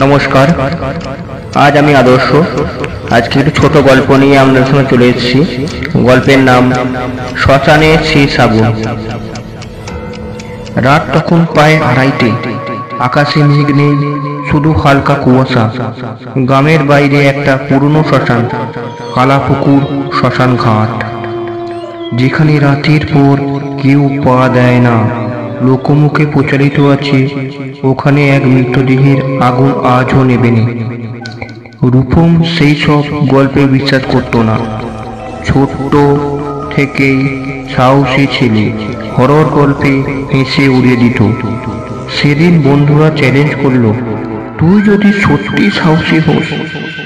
নমস্কার। আজ আমি আদর্শ আজকে একটু ছোট গল্প নিয়ে আপনাদের সামনে চলে এসেছি। গল্পের নাম শ্মশানে শেষ আগুন। রাত তখন প্রায় 2:30। আকাশে মেঘ নেই, শুধু হালকা কুয়াশা। গ্রামের বাইরে একটা পুরনো শ্মশান, কালাপুকুর শ্মশান ঘাট, যেখানে রাতের পর কেউ পা দেয় না। লোকমুখে প্রচারিত আছে ওখানে এক মৃতদেহের আগুন আজও নেবে না। রূপম সেই সব গল্পে বিশ্বাস করতো না। ছোট্ট থেকেই সাহসী ছেলে, হরর গল্পে হেসে উড়িয়ে দিত। সেদিন বন্ধুরা চ্যালেঞ্জ করলো, তুই যদি সত্যি সাহসী হোস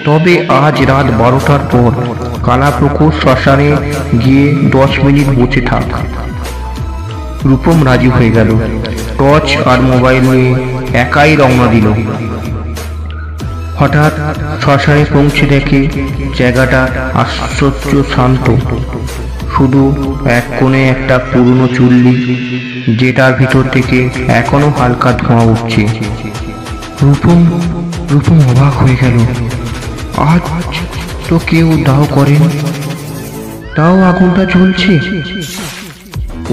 তবে আজ রাত 12টার পর কালাপুকুর শ্মশানে গিয়ে 10 মিনিট বসে থাক। রূপম রাজি হয়ে গেল। টর্চ আর মোবাইল নিয়ে একাই রওনা দিল। হঠাৎ শ্মশানে পৌঁছে দেখে জায়গাটা আশ্চর্য শান্ত। শুধু এক কোণে একটা পুরনো চুল্লি, যেটার ভিতর থেকে এখনো হালকা ধোঁয়া উঠছে। রূপম অবাক হয়ে গেল। আজ তো কেউ দাও করেন, তাও আগুনটা জ্বলছে।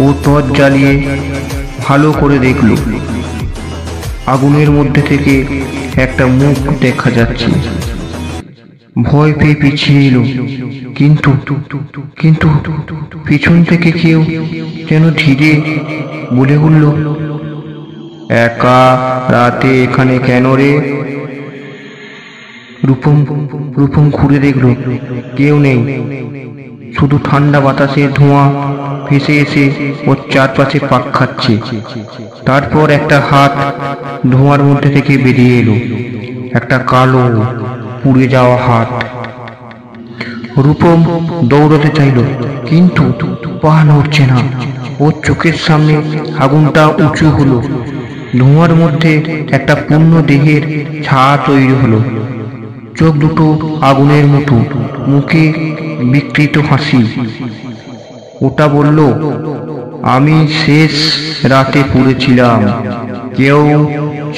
ও টর্চ জ্বালিয়ে ভালো করে দেখল। আগুনের মধ্যে থেকে একটা মুখ দেখা যাচ্ছে। ভয় পেয়ে পিছিয়ে এলো, কিন্তু পিছন থেকে কেউ যেন ধীরে বলে উঠল, একা রাতে এখানে কেন রে? রূপম ঘুরে দেখল, কেউ নেই। শুধু ঠান্ডা বাতাসের ধোঁয়া ভেসে এসে ওর চারপাশে পাক খাচ্ছে। তারপর একটা হাত ধোঁয়ার মধ্যে থেকে বেরিয়ে এলো, একটা কালো পুড়ে যাওয়া হাত। রূপম দৌড়াতে চাইল, কিন্তু পা নড়ছে না। ওর চোখের সামনে আগুনটা উঁচু হলো। ধোঁয়ার মধ্যে একটা পূর্ণ দেহের ছায়া তৈরি হলো। চোখ দুটো আগুনের মতো, মুখে বিকৃত হাসি। ওটা বলল, আমি শেষ রাতে পড়েছিলাম, কেউ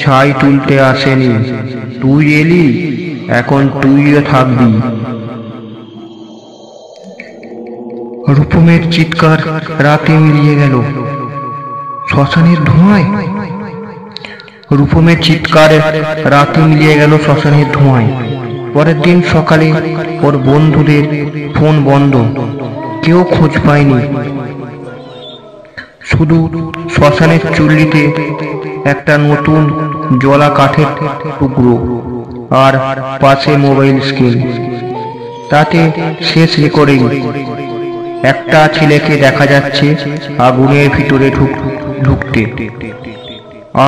ছাই তুলতে আসেনি, তুই এলি, এখন তুইও থাকবি। রূপমের চিৎকার রাতে মিলিয়ে গেল শ্মশানের ধোঁয়ায়। রূপমের চিৎকার রাতে মিলিয়ে গেল শ্মশানের ধোঁয়ায়। পরের দিন সকালে ওর বন্ধুদের ফোন বন্ধ, কেউ খোঁজ পায়নি। শুধু শ্মশানের চুল্লিতে একটা নতুন জ্বলা কাঠের টুকরো আর পাশে মোবাইল স্ক্রিন। তাতে শেষ রেকর্ডিং। একটা ছেলেকে দেখা যাচ্ছে আগুনের ভিতরে ঢুকতে,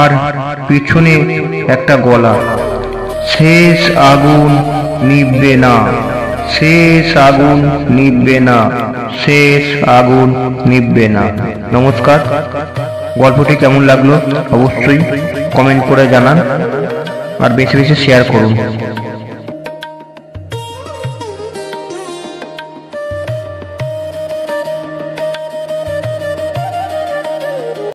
আর পিছনে একটা গলা, শেষ আগুন নিভবে না, শেষ আগুন নিভবে না, শেষ আগুন নিভবে না। নমস্কার। গল্পটি কেমন লাগলো অবশ্যই কমেন্ট করে জানান, আর বেশি বেশি শেয়ার করুন।